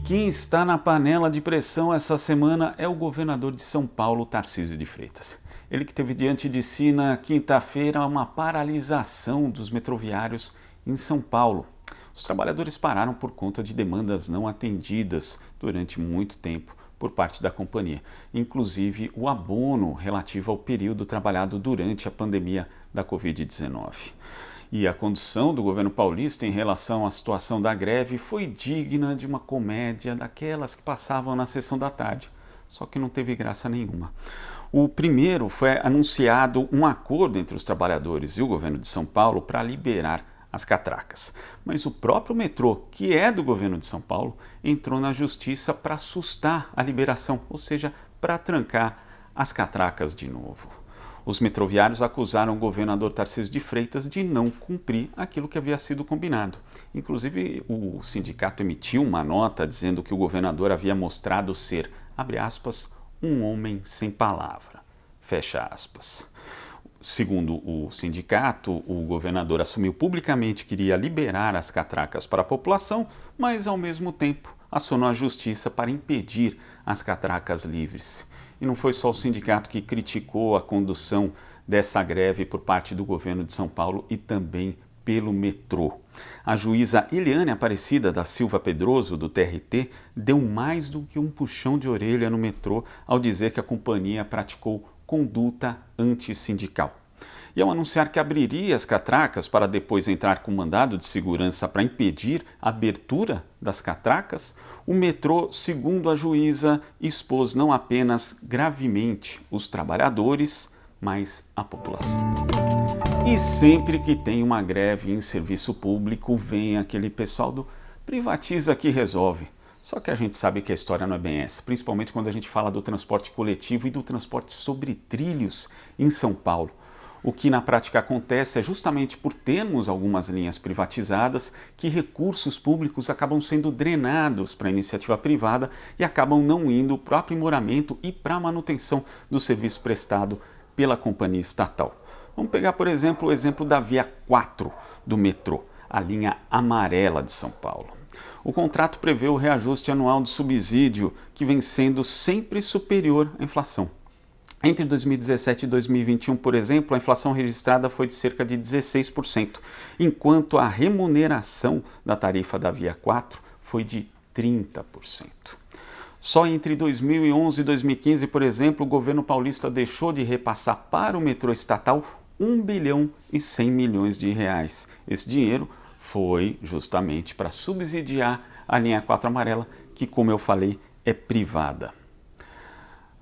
Quem está na panela de pressão essa semana é o governador de São Paulo, Tarcísio de Freitas. Ele que teve diante de si na quinta-feira uma paralisação dos metroviários em São Paulo. Os trabalhadores pararam por conta de demandas não atendidas durante muito tempo por parte da companhia, inclusive o abono relativo ao período trabalhado durante a pandemia da Covid-19. E a condução do governo paulista em relação à situação da greve foi digna de uma comédia daquelas que passavam na sessão da tarde, só que não teve graça nenhuma. O primeiro foi anunciado um acordo entre os trabalhadores e o governo de São Paulo para liberar as catracas. Mas o próprio metrô, que é do governo de São Paulo, entrou na justiça para assustar a liberação, ou seja, para trancar as catracas de novo. Os metroviários acusaram o governador Tarcísio de Freitas de não cumprir aquilo que havia sido combinado. Inclusive, o sindicato emitiu uma nota dizendo que o governador havia mostrado ser, abre aspas, um homem sem palavra, fecha aspas. Segundo o sindicato, o governador assumiu publicamente que iria liberar as catracas para a população, mas ao mesmo tempo acionou a justiça para impedir as catracas livres. E não foi só o sindicato que criticou a condução dessa greve por parte do governo de São Paulo e também pelo metrô. A juíza Eliane Aparecida da Silva Pedroso, do TRT, deu mais do que um puxão de orelha no metrô ao dizer que a companhia praticou conduta antissindical. E ao anunciar que abriria as catracas para depois entrar com mandado de segurança para impedir a abertura das catracas, o metrô, segundo a juíza, expôs não apenas gravemente os trabalhadores, mas a população. E sempre que tem uma greve em serviço público, vem aquele pessoal do privatiza que resolve. Só que a gente sabe que a história não é bem essa, principalmente quando a gente fala do transporte coletivo e do transporte sobre trilhos em São Paulo. O que na prática acontece é justamente por termos algumas linhas privatizadas que recursos públicos acabam sendo drenados para a iniciativa privada e acabam não indo para o aprimoramento e para a manutenção do serviço prestado pela companhia estatal. Vamos pegar, por exemplo, o exemplo da Via 4 do metrô, a linha amarela de São Paulo. O contrato prevê o reajuste anual de subsídio, que vem sendo sempre superior à inflação. Entre 2017 e 2021, por exemplo, a inflação registrada foi de cerca de 16%, enquanto a remuneração da tarifa da Via 4 foi de 30%. Só entre 2011 e 2015, por exemplo, o governo paulista deixou de repassar para o metrô estatal 1 bilhão e 100 milhões de reais. Esse dinheiro foi justamente para subsidiar a linha 4 amarela, que, como eu falei, é privada.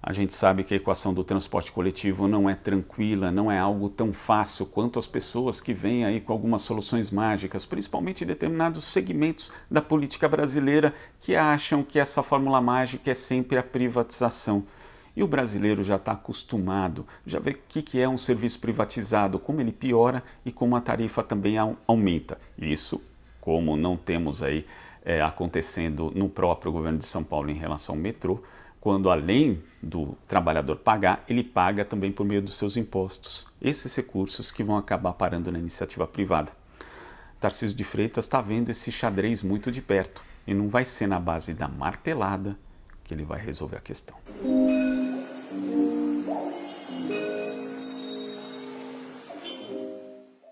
A gente sabe que a equação do transporte coletivo não é tranquila, não é algo tão fácil quanto as pessoas que vêm aí com algumas soluções mágicas, principalmente em determinados segmentos da política brasileira que acham que essa fórmula mágica é sempre a privatização. E o brasileiro já está acostumado, já vê o que é um serviço privatizado, como ele piora e como a tarifa também aumenta. Isso, como não temos aí acontecendo no próprio governo de São Paulo em relação ao metrô, quando além do trabalhador pagar, ele paga também por meio dos seus impostos. Esses recursos que vão acabar parando na iniciativa privada. Tarcísio de Freitas está vendo esse xadrez muito de perto e não vai ser na base da martelada que ele vai resolver a questão.